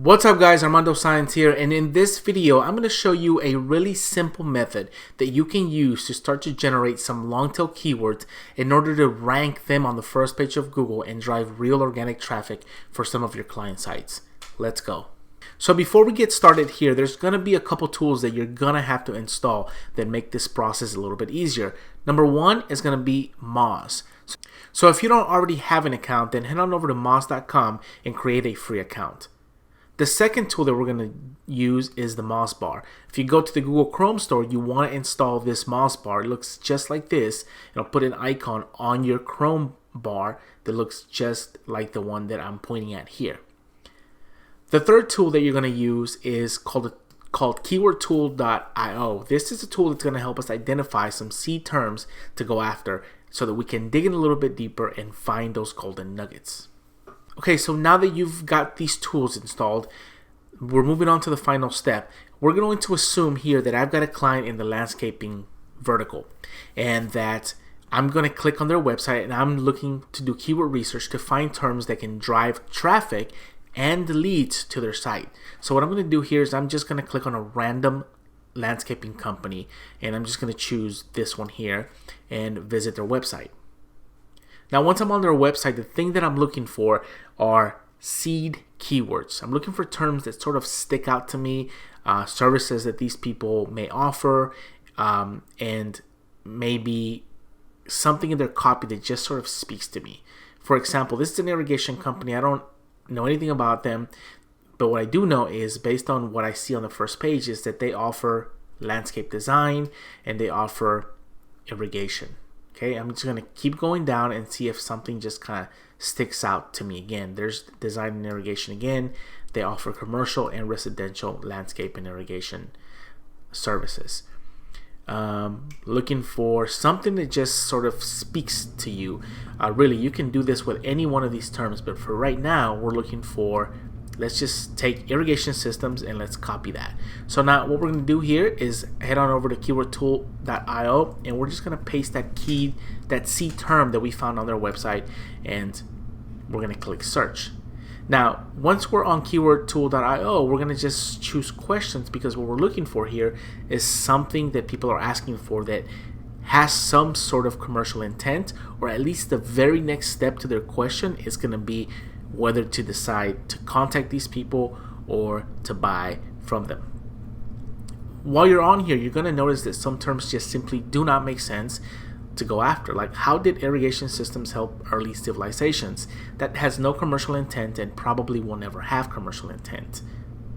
What's up guys, Armando Saenz here, and in this video I'm going to show you a really simple method that you can use to start to generate some long tail keywords in order to rank them on the first page of Google and drive real organic traffic for some of your client sites. Let's go. So before we get started here, there's going to be a couple tools that you're going to have to install that make this process a little bit easier. Number one is going to be Moz. So if you don't already have an account, then head on over to moz.com and create a free account. The second tool that we're going to use is the Moz bar. If you go to the Google Chrome store, you want to install this Moz bar. It looks just like this. It'll put an icon on your Chrome bar that looks just like the one that I'm pointing at here. The third tool that you're going to use is called keywordtool.io. This is a tool that's going to help us identify some seed terms to go after so that we can dig in a little bit deeper and find those golden nuggets. Okay, so now that you've got these tools installed, we're moving on to the final step. We're going to assume here that I've got a client in the landscaping vertical and that I'm going to click on their website and I'm looking to do keyword research to find terms that can drive traffic and leads to their site. So what I'm going to do here is I'm just going to click on a random landscaping company and I'm just going to choose this one here and visit their website. Now, once I'm on their website, the thing that I'm looking for are seed keywords. I'm looking for terms that sort of stick out to me, services that these people may offer, and maybe something in their copy that just sort of speaks to me. For example, this is an irrigation company. I don't know anything about them, but what I do know is, based on what I see on the first page, is that they offer landscape design and they offer irrigation. Okay, I'm just going to keep going down and see if something just kind of sticks out to me again. There's design and irrigation again. They offer commercial and residential landscape and irrigation services. Looking for something that just sort of speaks to you. Really, you can do this with any one of these terms, but for right now, we're looking for, let's just take irrigation systems and let's copy that. So now what we're going to do here is head on over to keywordtool.io and we're just going to paste that seed term that we found on their website and we're going to click search. Now, once we're on keywordtool.io, we're going to just choose questions because what we're looking for here is something that people are asking for that has some sort of commercial intent, or at least the very next step to their question is going to be whether to decide to contact these people or to buy from them. While you're on here, you're going to notice that some terms just simply do not make sense to go after. Like, how did irrigation systems help early civilizations? That has no commercial intent and probably will never have commercial intent.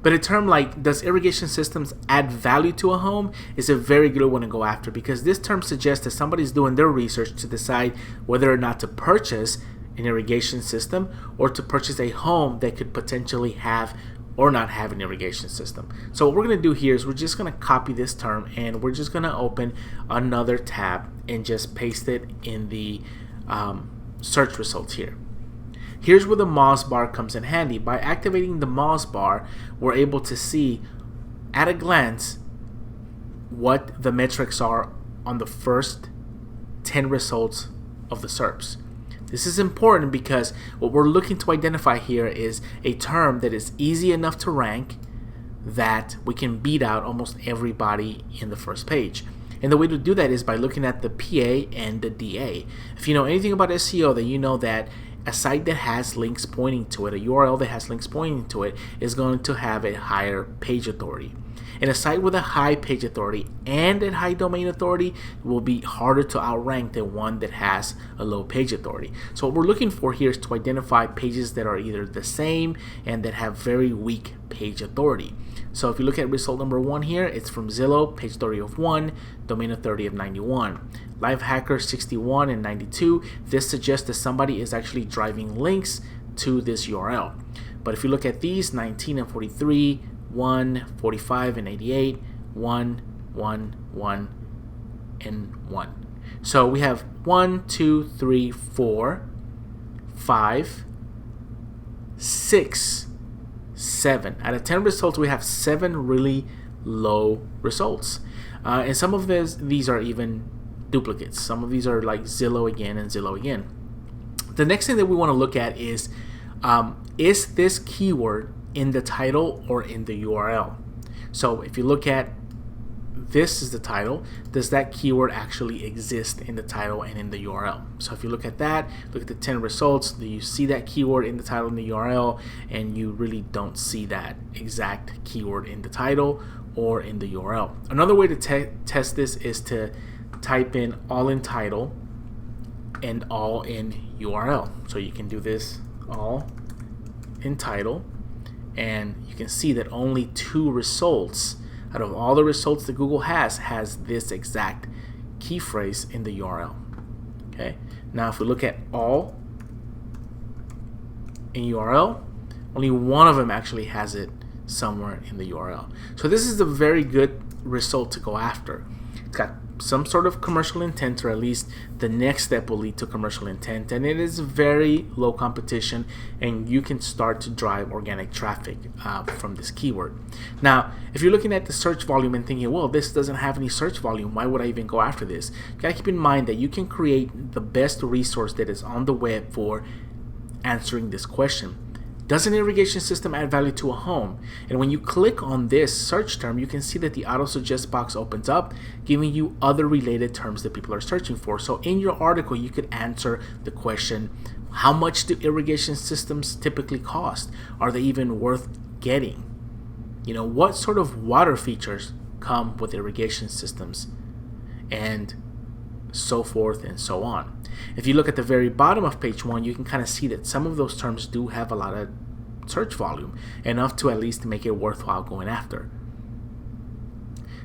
But a term like, does irrigation systems add value to a home, is a very good one to go after, because this term suggests that somebody's doing their research to decide whether or not to purchase an irrigation system or to purchase a home that could potentially have or not have an irrigation system. So what we're going to do here is we're just going to copy this term and we're just going to open another tab and just paste it in the search results here. Here's where the Moz bar comes in handy. By activating the Moz bar, we're able to see at a glance what the metrics are on the first 10 results of the SERPs. This is important because what we're looking to identify here is a term that is easy enough to rank that we can beat out almost everybody in the first page. And the way to do that is by looking at the PA and the DA. If you know anything about SEO, then you know that a site that has links pointing to it, a URL that has links pointing to it, is going to have a higher page authority. And a site with a high page authority and a high domain authority will be harder to outrank than one that has a low page authority. So what we're looking for here is to identify pages that are either the same and that have very weak page authority. So if you look at result number 1 here, it's from Zillow, page authority of 1, domain authority of 91. Lifehacker 61 and 92. This suggests that somebody is actually driving links to this URL. But if you look at these, 19 and 43, 1, 45 and 88, 1, 1, 1, and 1. So we have 1, 2, 3, 4, 5, 6, 7. Out of 10 results, we have 7 really low results. And some of these are even duplicates. Some of these are like Zillow again and Zillow again. The next thing that we want to look at is this keyword in the title or in the URL. So if you look at this is the title, does that keyword actually exist in the title and in the URL? So if you look at that, look at the 10 results, do you see that keyword in the title and the URL? And you really don't see that exact keyword in the title or in the URL. Another way to test this is to type in all in title and all in URL. So you can do this all in title, and you can see that only 2 results out of all the results that Google has this exact key phrase in the URL. Okay. Now if we look at all in URL, only one of them actually has it somewhere in the URL. So this is a very good result to go after. It's got some sort of commercial intent, or at least the next step will lead to commercial intent, and it is very low competition, and you can start to drive organic traffic from this keyword. Now if you're looking at the search volume and thinking, well, this doesn't have any search volume, why would I even go after this? You gotta keep in mind that you can create the best resource that is on the web for answering this question. Does an irrigation system add value to a home? And when you click on this search term, you can see that the auto suggest box opens up, giving you other related terms that people are searching for. So in your article, you could answer the question, how much do irrigation systems typically cost? Are they even worth getting? You know, what sort of water features come with irrigation systems? And so forth and so on. If you look at the very bottom of page 1, you can kind of see that some of those terms do have a lot of search volume, enough to at least make it worthwhile going after.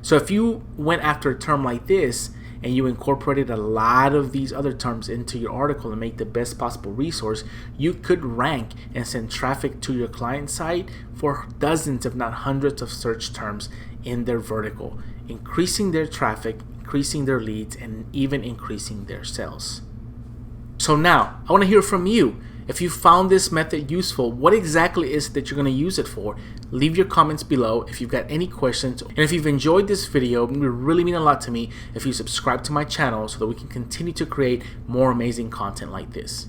So if you went after a term like this and you incorporated a lot of these other terms into your article and make the best possible resource, you could rank and send traffic to your client site for dozens, if not hundreds, of search terms in their vertical, increasing their traffic, increasing their leads, and even increasing their sales. So now I want to hear from you. If you found this method useful, what exactly is it that you're going to use it for? Leave your comments below if you've got any questions. And if you've enjoyed this video, it would really mean a lot to me if you subscribe to my channel so that we can continue to create more amazing content like this.